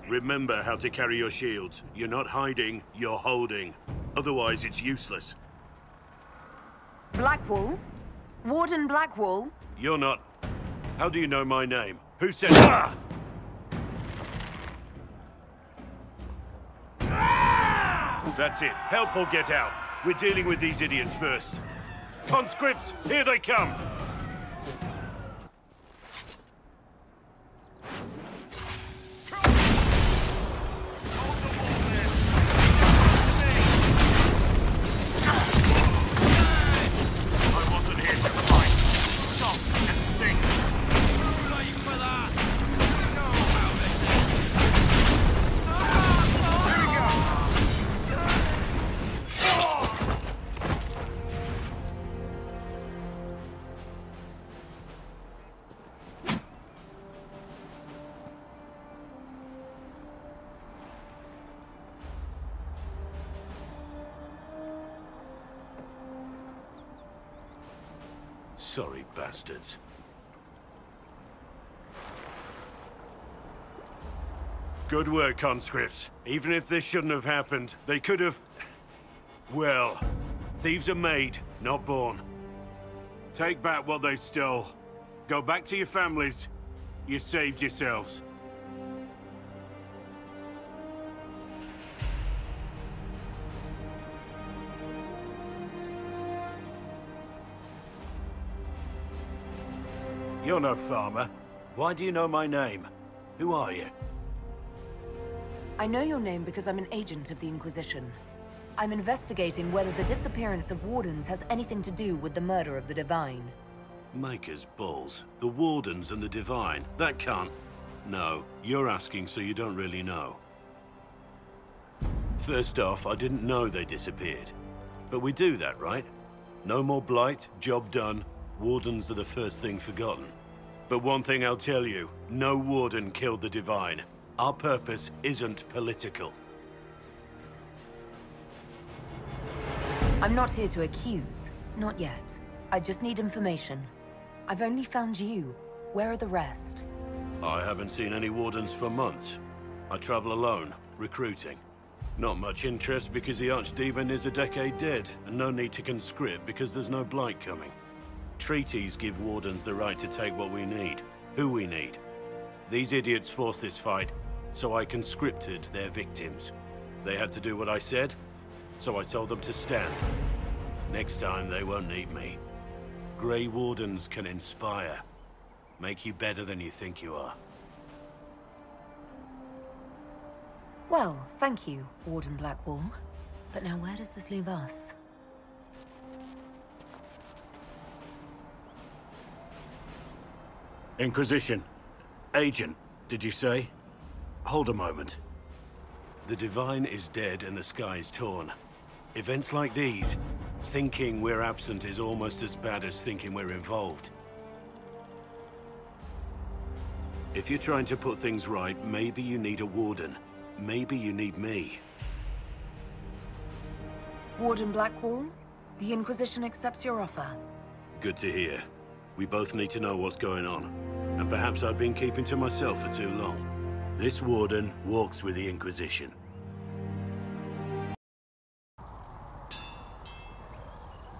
Remember how to carry your shields. You're not hiding, you're holding. Otherwise, it's useless. Blackwall? Warden Blackwall? You're not... How do you know my name? Who said... Ah! That's it. Help or get out. We're dealing with these idiots first. Conscripts, here they come! Sorry, bastards. Good work, conscripts. Even if this shouldn't have happened, they could have... Well, thieves are made, not born. Take back what they stole. Go back to your families. You saved yourselves. You're no farmer. Why do you know my name? Who are you? I know your name because I'm an agent of the Inquisition. I'm investigating whether the disappearance of Wardens has anything to do with the murder of the Divine. Maker's balls. The Wardens and the Divine. That can't... No, you're asking so you don't really know. First off, I didn't know they disappeared. But we do that, right? No more blight, job done. Wardens are the first thing forgotten. But one thing I'll tell you, no Warden killed the Divine. Our purpose isn't political. I'm not here to accuse. Not yet. I just need information. I've only found you. Where are the rest? I haven't seen any Wardens for months. I travel alone, recruiting. Not much interest because the Archdemon is a decade dead, and no need to conscript because there's no blight coming. Treaties give Wardens the right to take what we need, who we need. These idiots forced this fight, so I conscripted their victims. They had to do what I said, so I told them to stand. Next time, they won't need me. Grey Wardens can inspire. Make you better than you think you are. Well, thank you, Warden Blackwall. But now where does this leave us? Inquisition. Agent, did you say? Hold a moment. The Divine is dead and the sky is torn. Events like these, thinking we're absent is almost as bad as thinking we're involved. If you're trying to put things right, maybe you need a Warden. Maybe you need me. Warden Blackwall, the Inquisition accepts your offer. Good to hear. We both need to know what's going on. And perhaps I've been keeping to myself for too long. This Warden walks with the Inquisition.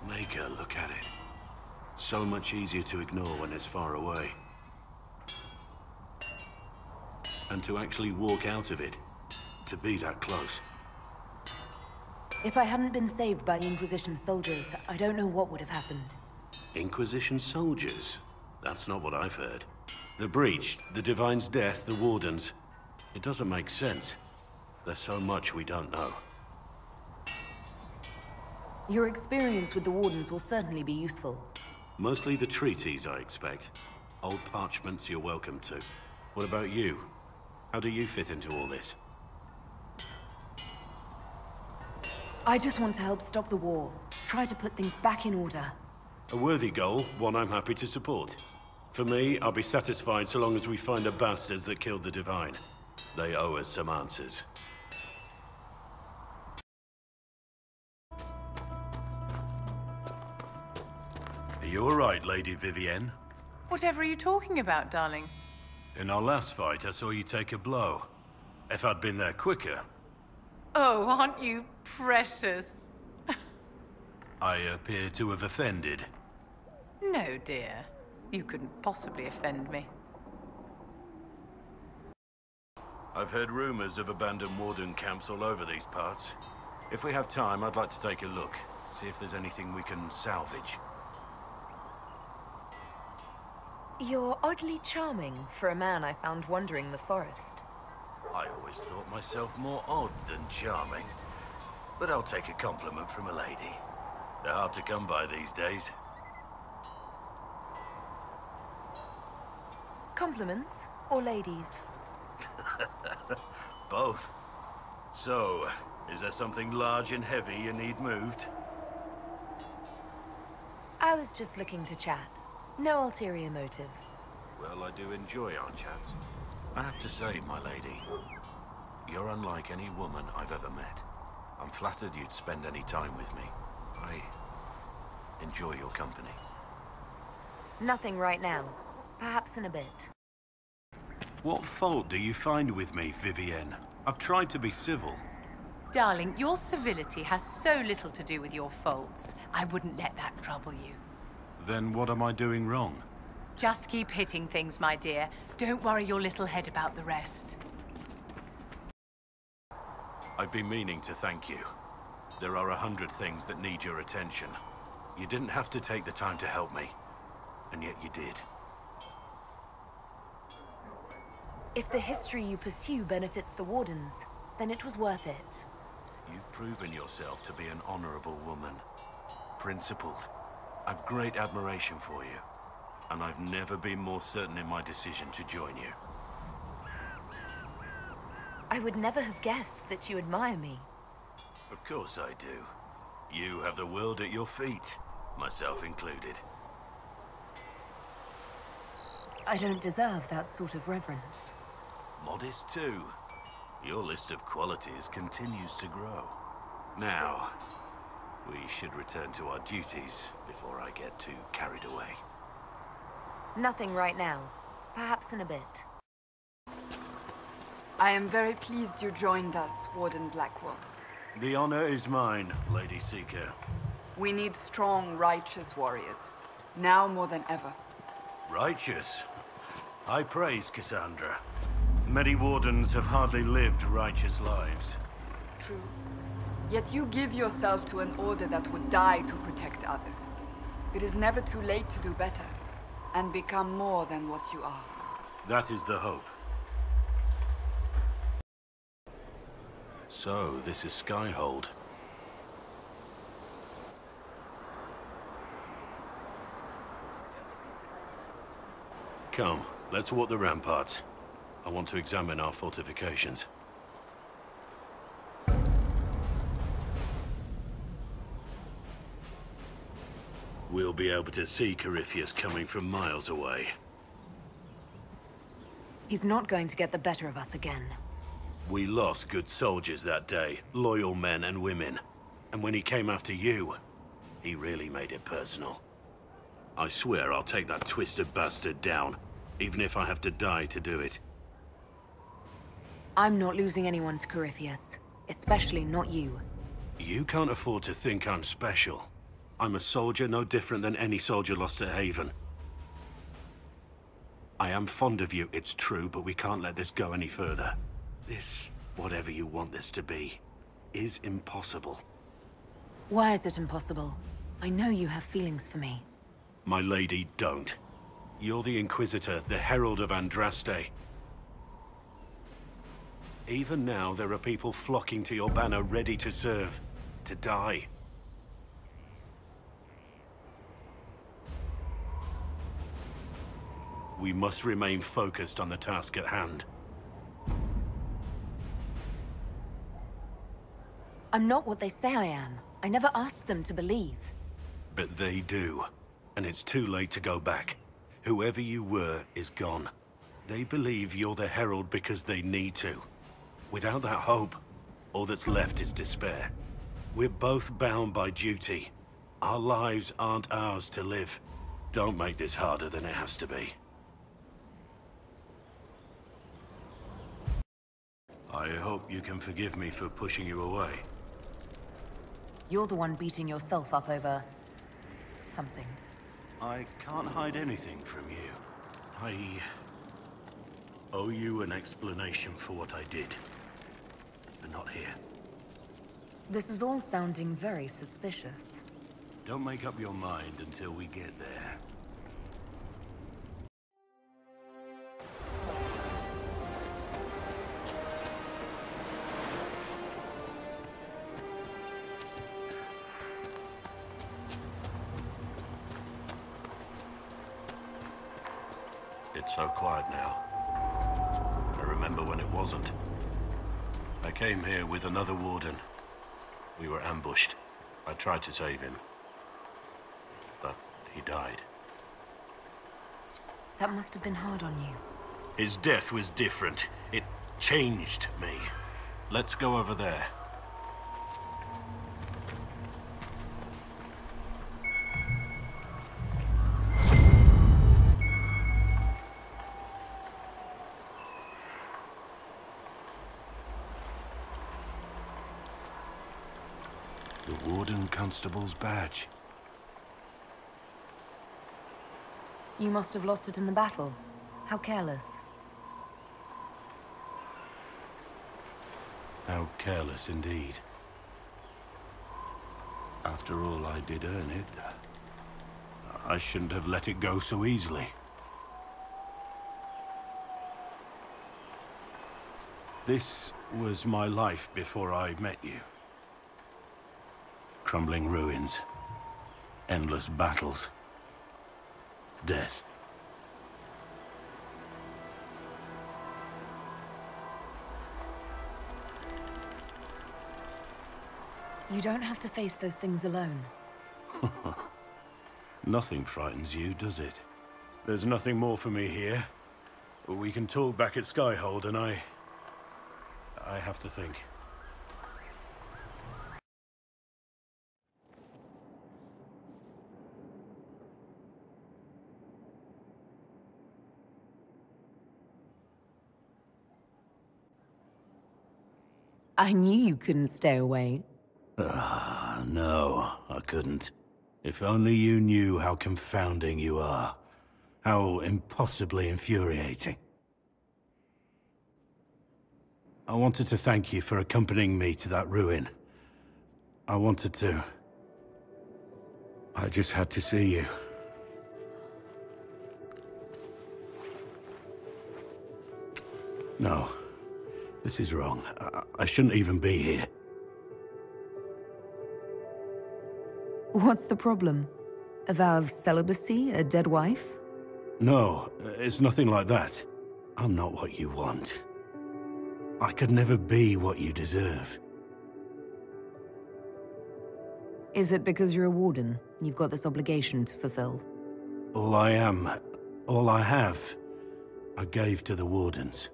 Maker, look at it. So much easier to ignore when it's far away. And to actually walk out of it. To be that close. If I hadn't been saved by the Inquisition soldiers, I don't know what would have happened. Inquisition soldiers? That's not what I've heard. The breach, the Divine's death, the Wardens. It doesn't make sense. There's so much we don't know. Your experience with the Wardens will certainly be useful. Mostly the treaties, I expect. Old parchments you're welcome to. What about you? How do you fit into all this? I just want to help stop the war. Try to put things back in order. A worthy goal, one I'm happy to support. For me, I'll be satisfied so long as we find the bastards that killed the Divine. They owe us some answers. Are you alright, Lady Vivienne? Whatever are you talking about, darling? In our last fight, I saw you take a blow. If I'd been there quicker... Oh, aren't you precious? I appear to have offended. No, dear. You couldn't possibly offend me. I've heard rumors of abandoned warden camps all over these parts. If we have time, I'd like to take a look. See if there's anything we can salvage. You're oddly charming for a man I found wandering the forest. I always thought myself more odd than charming. But I'll take a compliment from a lady. They're hard to come by these days. Compliments or ladies? Both. So, is there something large and heavy you need moved? I was just looking to chat. No ulterior motive. Well, I do enjoy our chats. I have to say, my lady, you're unlike any woman I've ever met. I'm flattered you'd spend any time with me. I enjoy your company. Nothing right now. Perhaps in a bit. What fault do you find with me, Vivienne? I've tried to be civil. Darling, your civility has so little to do with your faults. I wouldn't let that trouble you. Then what am I doing wrong? Just keep hitting things, my dear. Don't worry your little head about the rest. I've been meaning to thank you. There are 100 things that need your attention. You didn't have to take the time to help me, and yet you did. If the history you pursue benefits the Wardens, then it was worth it. You've proven yourself to be an honorable woman. Principled. I've great admiration for you, and I've never been more certain in my decision to join you. I would never have guessed that you admire me. Of course I do. You have the world at your feet, myself included. I don't deserve that sort of reverence. Modest too. Your list of qualities continues to grow. Now, we should return to our duties before I get too carried away. Nothing right now. Perhaps in a bit. I am very pleased you joined us, Warden Blackwell. The honor is mine, Lady Seeker. We need strong, righteous warriors. Now more than ever. Righteous? I praise Cassandra. Many wardens have hardly lived righteous lives. True. Yet you give yourself to an order that would die to protect others. It is never too late to do better, and become more than what you are. That is the hope. So, this is Skyhold. Come, let's walk the ramparts. I want to examine our fortifications. We'll be able to see Corypheus coming from miles away. He's not going to get the better of us again. We lost good soldiers that day, loyal men and women. And when he came after you, he really made it personal. I swear I'll take that twisted bastard down, even if I have to die to do it. I'm not losing anyone to Corypheus, especially not you. You can't afford to think I'm special. I'm a soldier no different than any soldier lost at Haven. I am fond of you, it's true, but we can't let this go any further. This, whatever you want this to be, is impossible. Why is it impossible? I know you have feelings for me. My lady, don't. You're the Inquisitor, the Herald of Andraste. Even now, there are people flocking to your banner ready to serve, to die. We must remain focused on the task at hand. I'm not what they say I am. I never asked them to believe. But they do. And it's too late to go back. Whoever you were is gone. They believe you're the Herald because they need to. Without that hope, all that's left is despair. We're both bound by duty. Our lives aren't ours to live. Don't make this harder than it has to be. I hope you can forgive me for pushing you away. You're the one beating yourself up over... something. I can't hide anything from you. I owe you an explanation for what I did. But not here. This is all sounding very suspicious. Don't make up your mind until we get there. It's so quiet now. I remember when it wasn't. I came here with another warden. We were ambushed. I tried to save him. But he died. That must have been hard on you. His death was different. It changed me. Let's go over there. The Warden Constable's badge. You must have lost it in the battle. How careless. How careless indeed. After all, I did earn it. I shouldn't have let it go so easily. This was my life before I met you. Crumbling ruins, endless battles, death. You don't have to face those things alone. Nothing frightens you, does it? There's nothing more for me here. We can talk back at Skyhold, and I have to think. I knew you couldn't stay away. No, I couldn't. If only you knew how confounding you are. How impossibly infuriating. I wanted to thank you for accompanying me to that ruin. I wanted to. I just had to see you. No. This is wrong. I shouldn't even be here. What's the problem? A vow of celibacy? A dead wife? No, it's nothing like that. I'm not what you want. I could never be what you deserve. Is it because you're a warden? You've got this obligation to fulfill? All I am, all I have, I gave to the Wardens.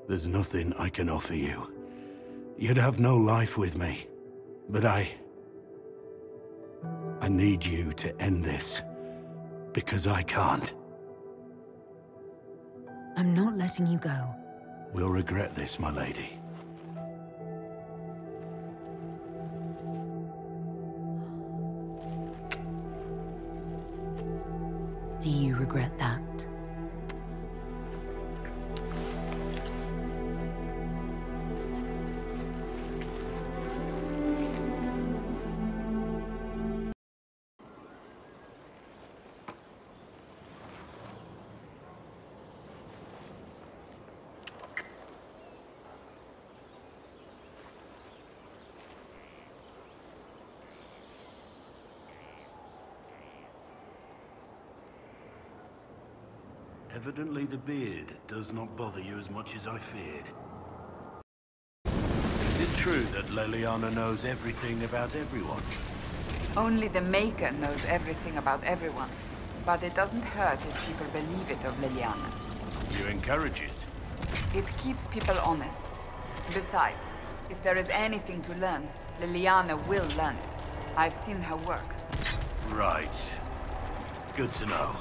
There's nothing I can offer you. You'd have no life with me. But I need you to end this. Because I can't. I'm not letting you go. We'll regret this, my lady. Do you regret that? Evidently the beard does not bother you as much as I feared. Is it true that Leliana knows everything about everyone? Only the Maker knows everything about everyone. But it doesn't hurt if people believe it of Leliana. You encourage it? It keeps people honest. Besides, if there is anything to learn, Leliana will learn it. I've seen her work. Right. Good to know.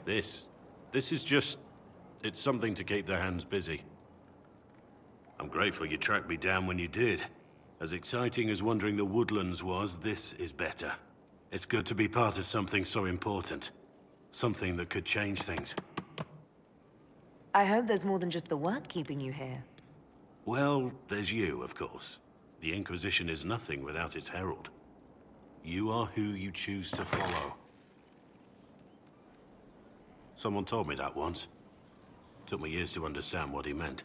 This is just... it's something to keep their hands busy. I'm grateful you tracked me down when you did. As exciting as wandering the woodlands was, this is better. It's good to be part of something so important. Something that could change things. I hope there's more than just the work keeping you here. Well, there's you, of course. The Inquisition is nothing without its herald. You are who you choose to follow. Someone told me that once. Took me years to understand what he meant.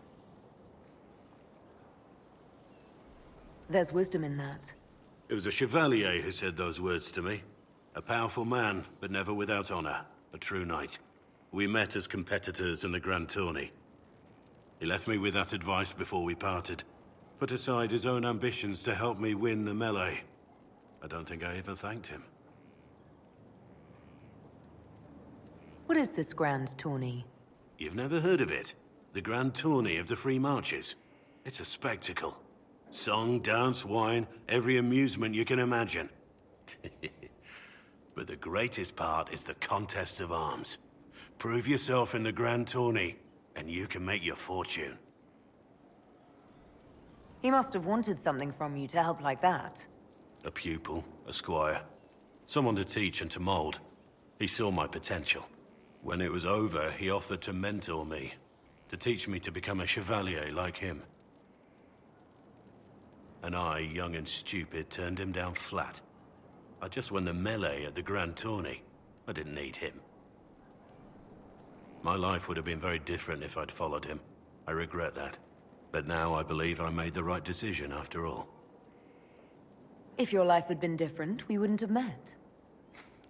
There's wisdom in that. It was a chevalier who said those words to me. A powerful man, but never without honor. A true knight. We met as competitors in the Grand Tourney. He left me with that advice before we parted. Put aside his own ambitions to help me win the melee. I don't think I ever thanked him. What is this Grand Tourney? You've never heard of it? The Grand Tourney of the Free Marches. It's a spectacle. Song, dance, wine, every amusement you can imagine. But the greatest part is the contest of arms. Prove yourself in the Grand Tourney, and you can make your fortune. He must have wanted something from you to help like that. A pupil, a squire. Someone to teach and to mold. He saw my potential. When it was over, he offered to mentor me. To teach me to become a chevalier like him. And I, young and stupid, turned him down flat. I just won the melee at the Grand Tourney. I didn't need him. My life would have been very different if I'd followed him. I regret that. But now I believe I made the right decision after all. If your life had been different, we wouldn't have met.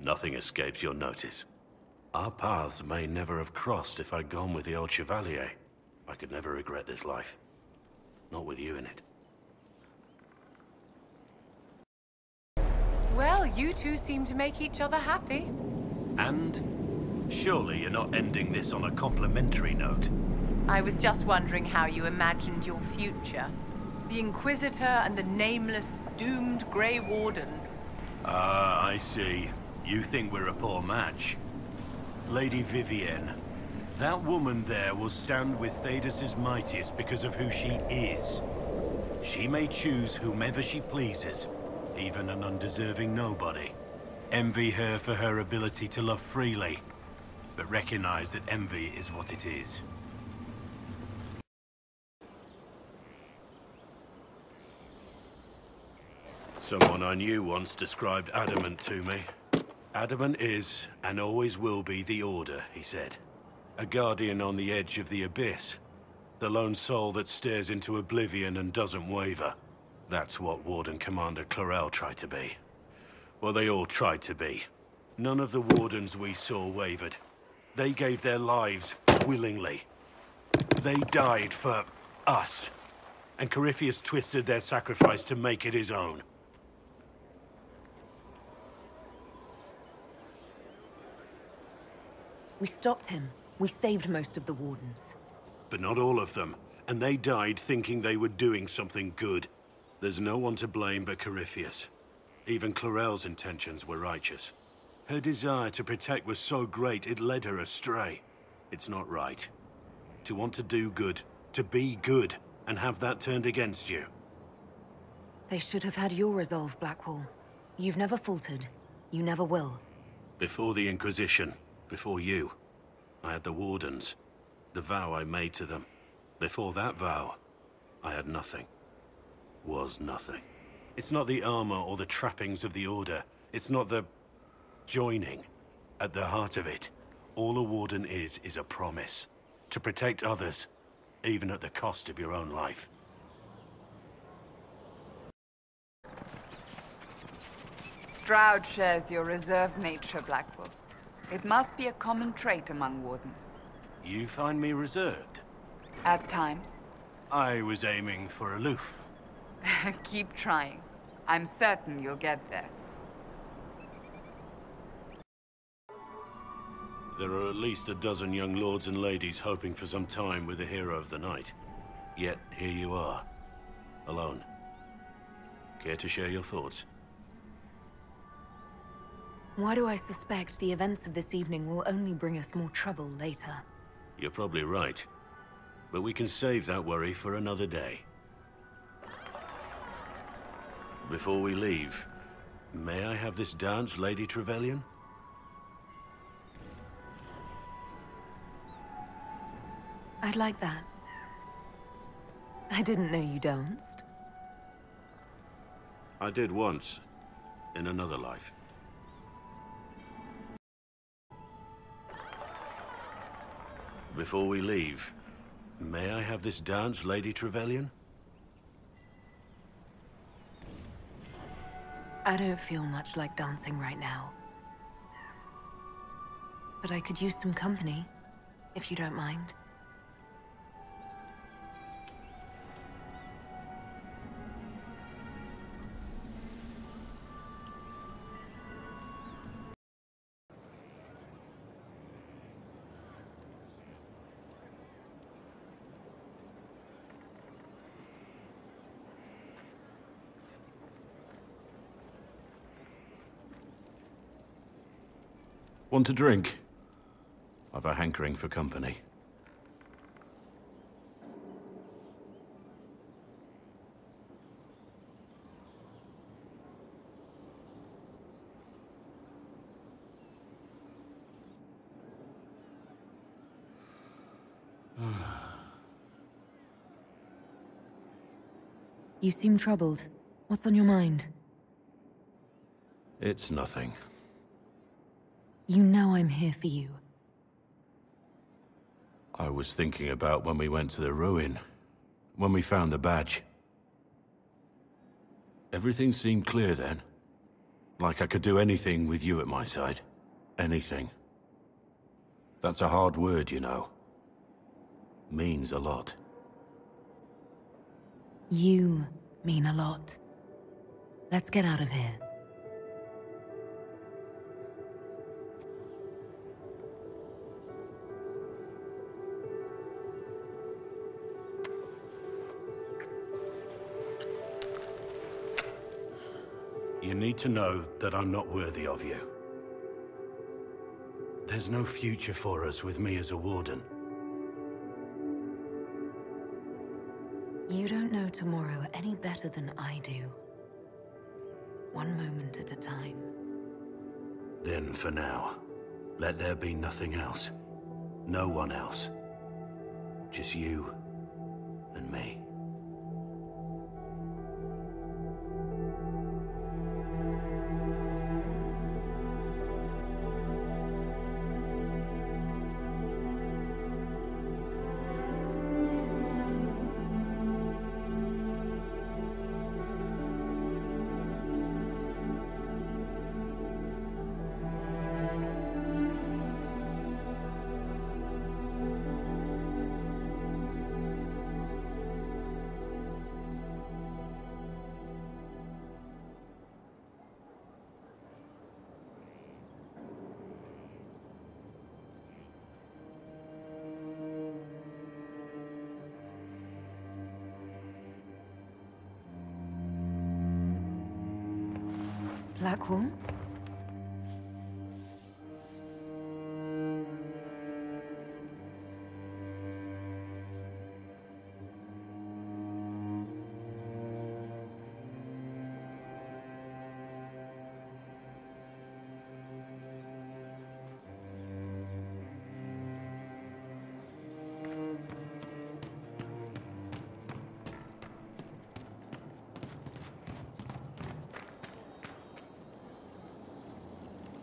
Nothing escapes your notice. Our paths may never have crossed if I'd gone with the old Chevalier. I could never regret this life. Not with you in it. Well, you two seem to make each other happy. And? Surely you're not ending this on a complimentary note. I was just wondering how you imagined your future. The Inquisitor and the nameless, doomed Grey Warden. Ah, I see. You think we're a poor match. Lady Vivienne, that woman there will stand with Thaddeus' mightiest because of who she is. She may choose whomever she pleases, even an undeserving nobody. Envy her for her ability to love freely, but recognize that envy is what it is. Someone I knew once described Adamant to me. Adamant is, and always will be, the Order, he said. A guardian on the edge of the abyss. The lone soul that stares into oblivion and doesn't waver. That's what Warden Commander Clarel tried to be. Well, they all tried to be. None of the Wardens we saw wavered. They gave their lives willingly. They died for us. And Corypheus twisted their sacrifice to make it his own. We stopped him. We saved most of the Wardens. But not all of them. And they died thinking they were doing something good. There's no one to blame but Corypheus. Even Clarel's intentions were righteous. Her desire to protect was so great it led her astray. It's not right. To want to do good, to be good, and have that turned against you. They should have had your resolve, Blackwall. You've never faltered. You never will. Before the Inquisition, before you, I had the Wardens. The vow I made to them. Before that vow, I had nothing. Was nothing. It's not the armor or the trappings of the Order. It's not the... joining. At the heart of it, all a Warden is a promise. To protect others, even at the cost of your own life. Stroud shares your reserved nature, Blackwall. It must be a common trait among Wardens. You find me reserved? At times. I was aiming for aloof. Keep trying. I'm certain you'll get there. There are at least a dozen young lords and ladies hoping for some time with the hero of the night. Yet, here you are. Alone. Care to share your thoughts? Why do I suspect the events of this evening will only bring us more trouble later? You're probably right. But we can save that worry for another day. Before we leave, may I have this dance, Lady Trevelyan? I'd like that. I didn't know you danced. I did once, in another life. Before we leave, may I have this dance, Lady Trevelyan? I don't feel much like dancing right now. But I could use some company, if you don't mind. Want a drink? I've a hankering for company. You seem troubled. What's on your mind? It's nothing. You know I'm here for you. I was thinking about when we went to the ruin, when we found the badge. Everything seemed clear then. Like I could do anything with you at my side. Anything. That's a hard word, you know. Means a lot. You mean a lot. Let's get out of here. You need to know that I'm not worthy of you. There's no future for us with me as a warden. You don't know tomorrow any better than I do. One moment at a time. Then for now, let there be nothing else. No one else. Just you and me. Blackwall?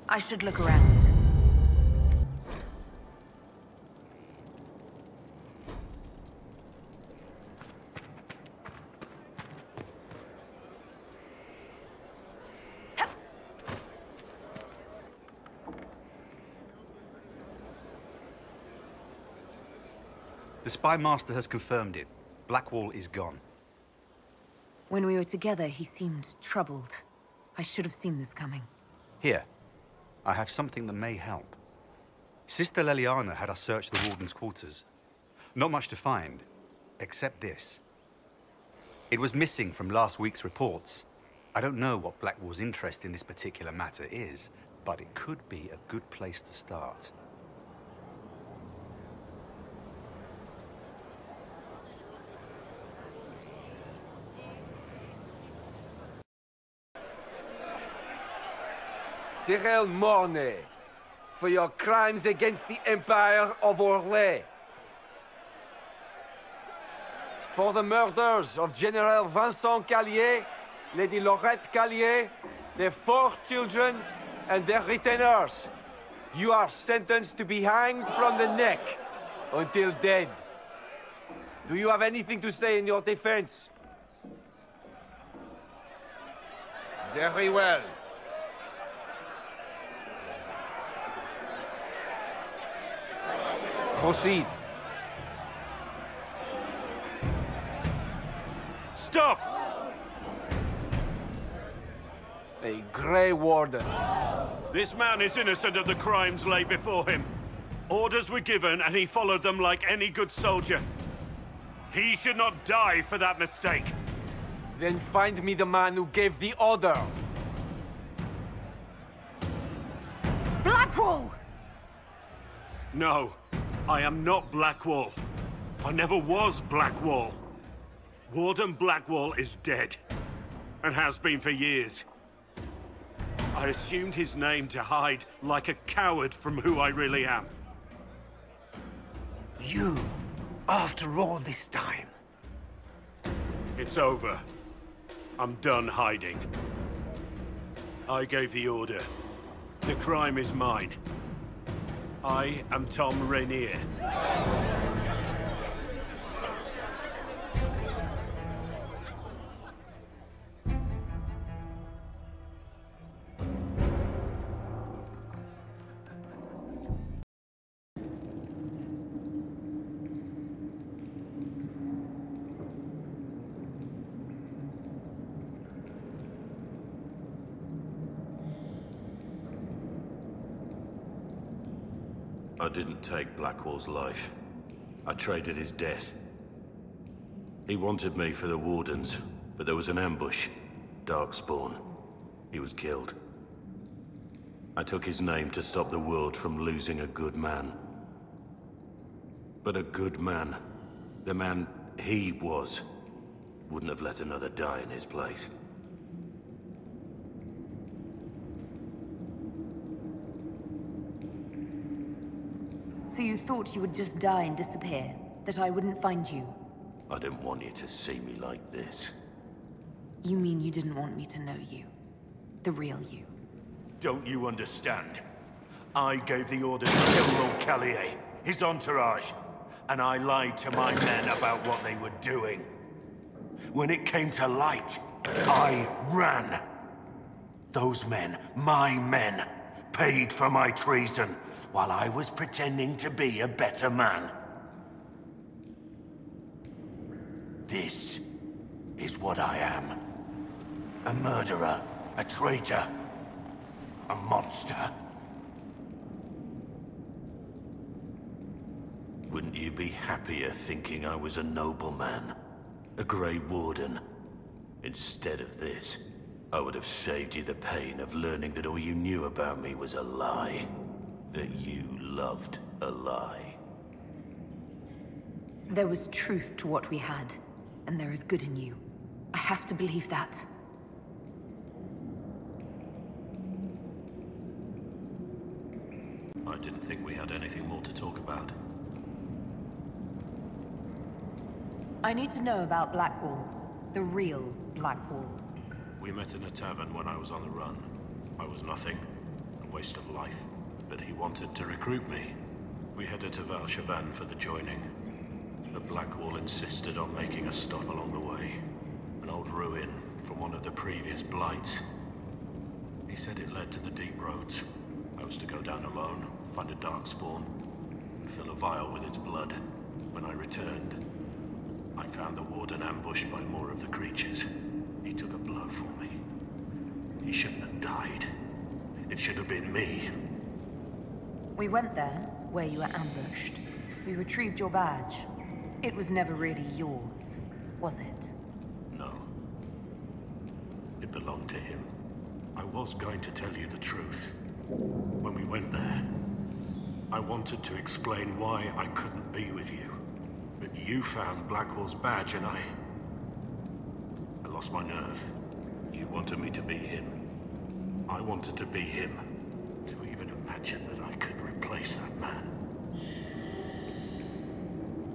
I should look around. The Spy Master has confirmed it. Blackwall is gone. When we were together, he seemed troubled. I should have seen this coming. Here. I have something that may help. Sister Leliana had us search the Warden's quarters. Not much to find, except this. It was missing from last week's reports. I don't know what Blackwall's interest in this particular matter is, but it could be a good place to start. Cyril Mornay, for your crimes against the Empire of Orlais. For the murders of General Vincent Callier, Lady Laurette Callier, their 4 children, and their retainers. You are sentenced to be hanged from the neck until dead. Do you have anything to say in your defense? Very well. Proceed. Stop! A Grey Warden. This man is innocent of the crimes laid before him. Orders were given, and he followed them like any good soldier. He should not die for that mistake. Then find me the man who gave the order. Blackwall! No, I am not Blackwall. I never was Blackwall. Warden Blackwall is dead, and has been for years. I assumed his name to hide like a coward from who I really am. You, after all this time. It's over. I'm done hiding. I gave the order. The crime is mine. I am Tom Rainier. I didn't take Blackwall's life. I traded his death. He wanted me for the Wardens, but there was an ambush. Darkspawn. He was killed. I took his name to stop the world from losing a good man. But a good man, the man he was, wouldn't have let another die in his place. So you thought you would just die and disappear? That I wouldn't find you? I didn't want you to see me like this. You mean you didn't want me to know you? The real you? Don't you understand? I gave the order to kill Lord Callier, his entourage, and I lied to my men about what they were doing. When it came to light, I ran. Those men, my men, paid for my treason, while I was pretending to be a better man. This is what I am. A murderer, a traitor, a monster. Wouldn't you be happier thinking I was a nobleman? A Grey Warden? Instead of this, I would have saved you the pain of learning that all you knew about me was a lie. That you loved a lie. There was truth to what we had, and there is good in you. I have to believe that. I didn't think we had anything more to talk about. I need to know about Blackwall. The real Blackwall. We met in a tavern when I was on the run. I was nothing, a waste of life. But he wanted to recruit me. We headed to Valchavan for the joining. But Blackwall insisted on making a stop along the way. An old ruin from one of the previous blights. He said it led to the deep roads. I was to go down alone, find a darkspawn, and fill a vial with its blood. When I returned, I found the Warden ambushed by more of the creatures. He took a blow for me. He shouldn't have died. It should have been me. We went there, where you were ambushed. We retrieved your badge. It was never really yours, was it? No. It belonged to him. I was going to tell you the truth. When we went there, I wanted to explain why I couldn't be with you. But you found Blackwall's badge and I lost my nerve. You wanted me to be him. I wanted to be him. To even imagine that I could replace that man.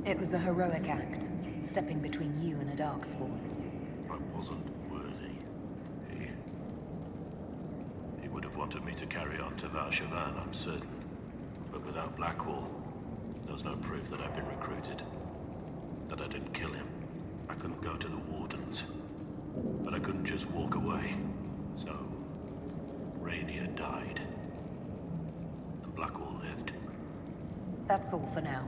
It was a heroic act, stepping between you and a Darkspawn. I wasn't worthy. He would have wanted me to carry on to Valshavan, I'm certain. But without Blackwall, there's no proof that I've been recruited. That I didn't kill him. I couldn't go to the Wardens. But I couldn't just walk away. So, Rainier died. And Blackwall lived. That's all for now.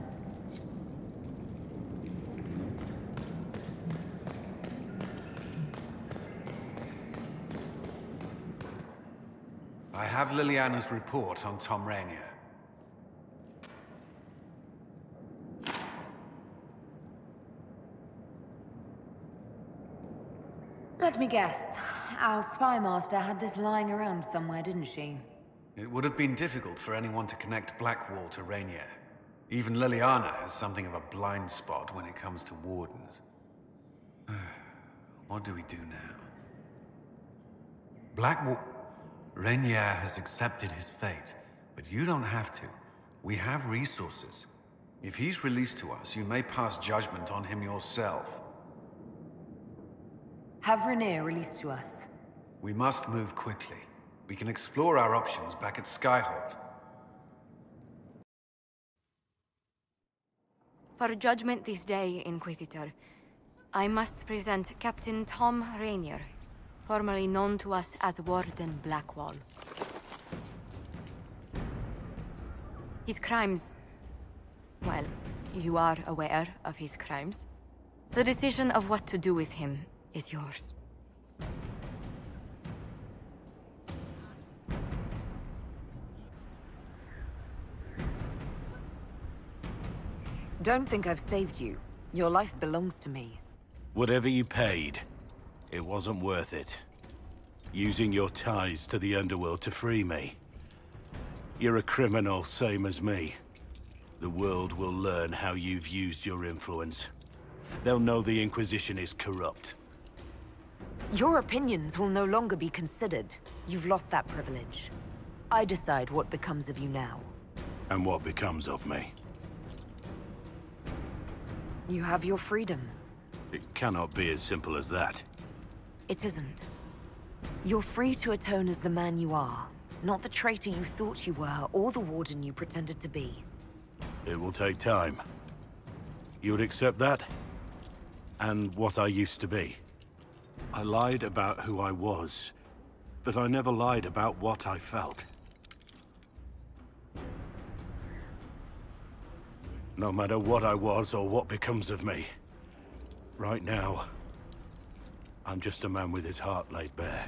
I have Liliana's report on Tom Rainier. Let me guess. Our spy master had this lying around somewhere, didn't she? It would have been difficult for anyone to connect Blackwall to Rainier. Even Liliana has something of a blind spot when it comes to Wardens. What do we do now? Blackwall... Rainier has accepted his fate, but you don't have to. We have resources. If he's released to us, you may pass judgment on him yourself. Have Rainier released to us. We must move quickly. We can explore our options back at Skyhold. For judgment this day, Inquisitor, I must present Captain Tom Rainier, formerly known to us as Warden Blackwall. His crimes... well, you are aware of his crimes. The decision of what to do with him is yours. Don't think I've saved you. Your life belongs to me. Whatever you paid, it wasn't worth it. Using your ties to the underworld to free me. You're a criminal, same as me. The world will learn how you've used your influence. They'll know the Inquisition is corrupt. Your opinions will no longer be considered. You've lost that privilege. I decide what becomes of you now. And what becomes of me. You have your freedom. It cannot be as simple as that. It isn't. You're free to atone as the man you are, not the traitor you thought you were, or the warden you pretended to be. It will take time. You would accept that? And what I used to be. I lied about who I was, but I never lied about what I felt. No matter what I was or what becomes of me, right now, I'm just a man with his heart laid bare.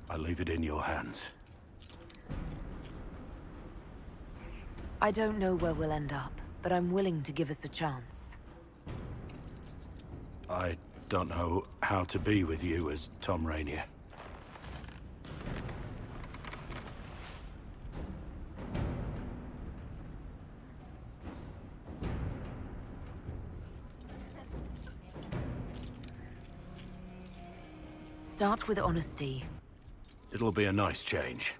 I leave it in your hands. I don't know where we'll end up, but I'm willing to give us a chance. I don't know how to be with you as Tom Rainier. Start with honesty. It'll be a nice change.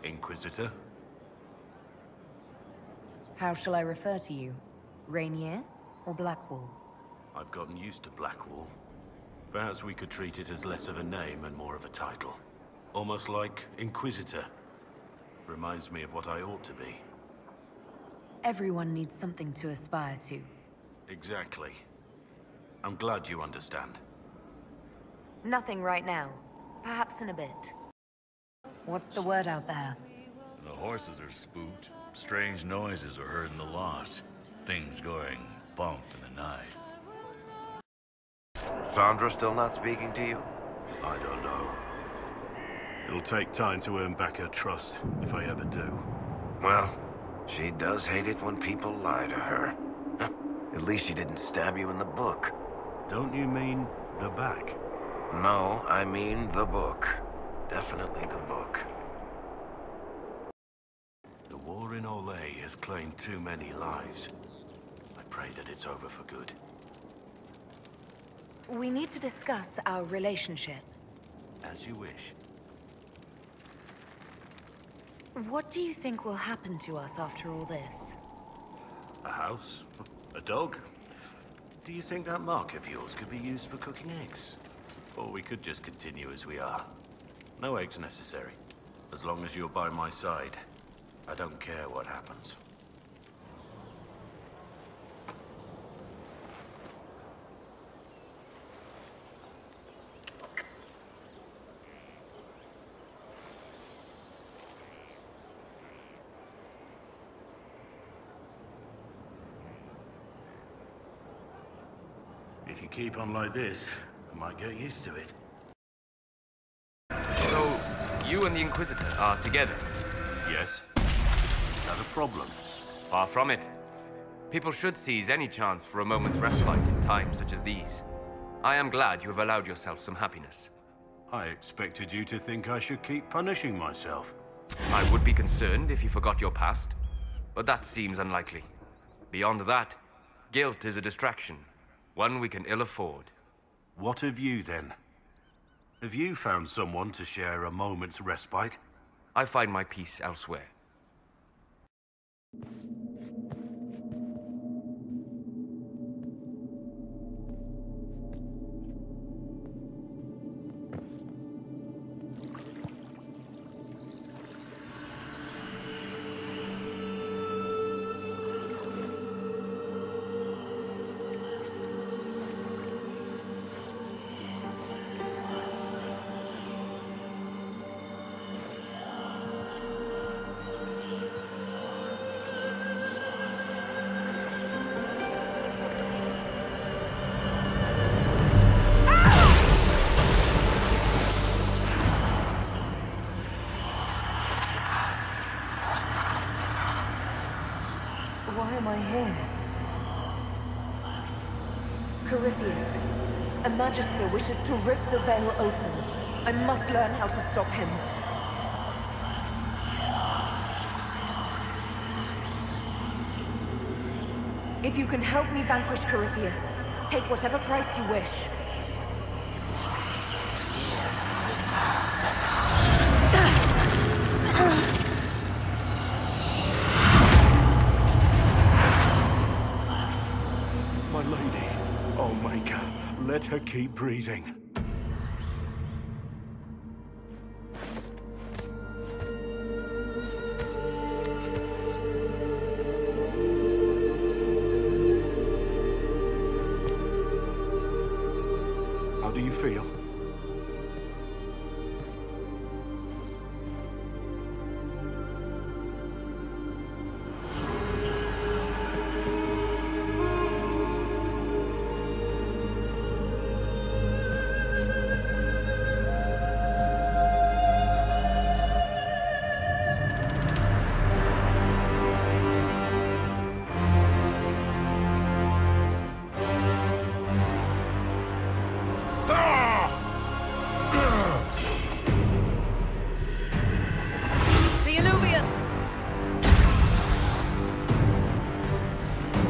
Inquisitor? How shall I refer to you? Rainier or Blackwall? I've gotten used to Blackwall. Perhaps we could treat it as less of a name and more of a title. Almost like Inquisitor. Reminds me of what I ought to be. Everyone needs something to aspire to. Exactly. I'm glad you understand. Nothing right now. Perhaps in a bit. What's the word out there? The horses are spooked. Strange noises are heard in the lost. Things going bump in the night. Sandra still not speaking to you? I don't know. It'll take time to earn back her trust, if I ever do. Well, she does hate it when people lie to her. At least she didn't stab you in the book. Don't you mean the back? No, I mean the book. Definitely the book. The war in Olay has claimed too many lives. I pray that it's over for good. We need to discuss our relationship. As you wish. What do you think will happen to us after all this? A house? A dog? Do you think that mark of yours could be used for cooking eggs? Or we could just continue as we are. No eggs necessary. As long as you're by my side, I don't care what happens. If you keep on like this, I might get used to it. So, you and the Inquisitor are together? Yes. Is that a problem? Far from it. People should seize any chance for a moment's respite in times such as these. I am glad you have allowed yourself some happiness. I expected you to think I should keep punishing myself. I would be concerned if you forgot your past, but that seems unlikely. Beyond that, guilt is a distraction, one we can ill afford. What of you, then? Have you found someone to share a moment's respite? I find my peace elsewhere. Why am I here? Corypheus, a Magister wishes to rip the veil open. I must learn how to stop him. If you can help me vanquish Corypheus, take whatever price you wish. My lady, oh Maker, let her keep breathing. How do you feel?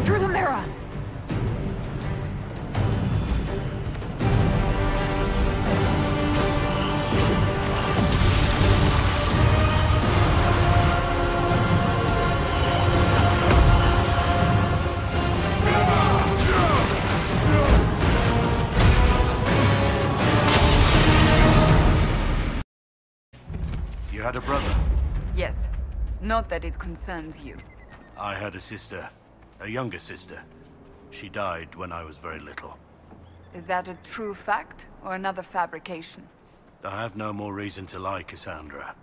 Through the mirror! You had a brother? Yes. Not that it concerns you. I had a sister. A younger sister. She died when I was very little. Is that a true fact, or another fabrication? I have no more reason to lie, Cassandra.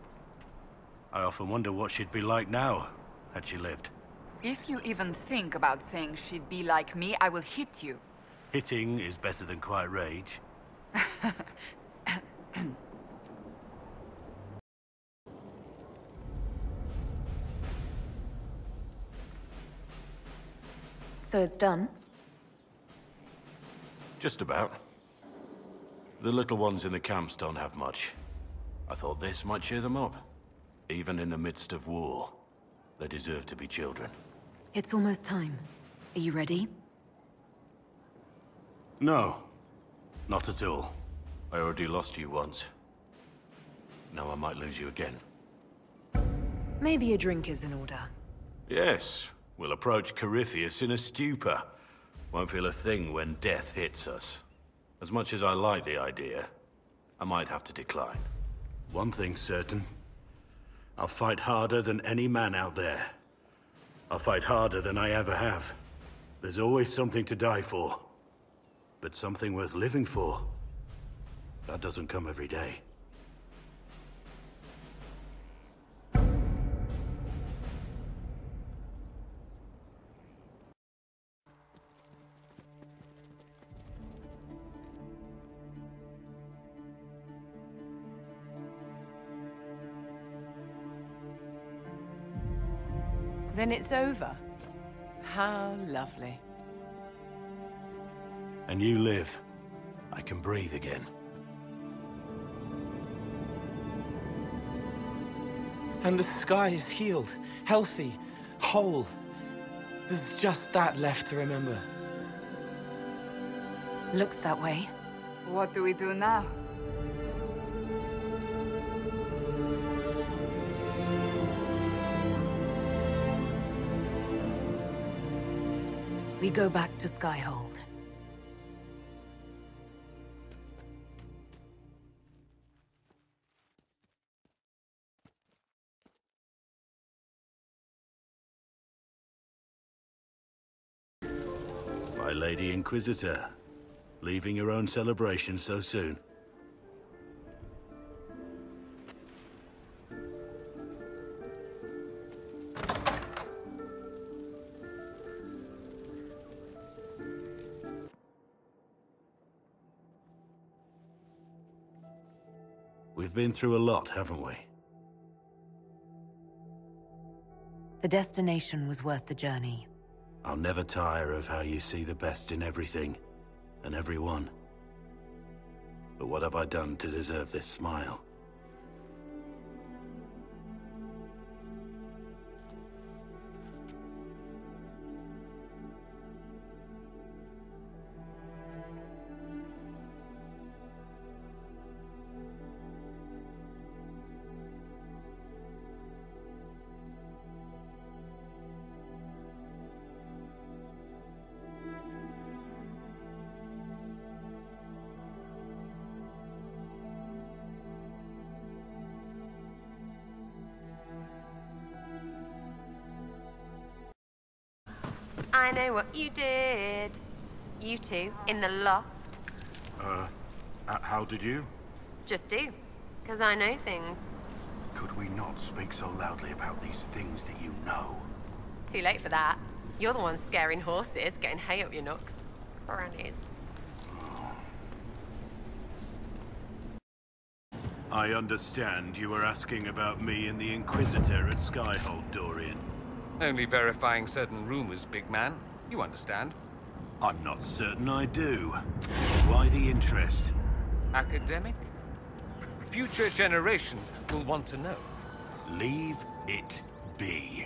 I often wonder what she'd be like now, had she lived. If you even think about saying she'd be like me, I will hit you. Hitting is better than quiet rage. So it's done? Just about. The little ones in the camps don't have much. I thought this might cheer them up. Even in the midst of war, they deserve to be children. It's almost time. Are you ready? No, not at all. I already lost you once. Now I might lose you again. Maybe a drink is in order. Yes, we'll approach Corypheus in a stupor. Won't feel a thing when death hits us. As much as I like the idea, I might have to decline. One thing's certain. I'll fight harder than any man out there. I'll fight harder than I ever have. There's always something to die for. But something worth living for, that doesn't come every day. Then it's over. How lovely. And you live. I can breathe again. And the sky is healed, healthy, whole. There's just that left to remember. Looks that way. What do we do now? We go back to Skyhold. My Lady Inquisitor, leaving your own celebration so soon. We've been through a lot, haven't we? The destination was worth the journey. I'll never tire of how you see the best in everything and everyone. But what have I done to deserve this smile? I know what you did. You two, in the loft. How did you? Just do. Because I know things. Could we not speak so loudly about these things that you know? Too late for that. You're the one scaring horses, getting hay up your nooks. Grannies. I understand you were asking about me and the Inquisitor at Skyhold, Dorian. Only verifying certain rumors, big man. You understand. I'm not certain I do. Why the interest? Academic? Future generations will want to know. Leave it be.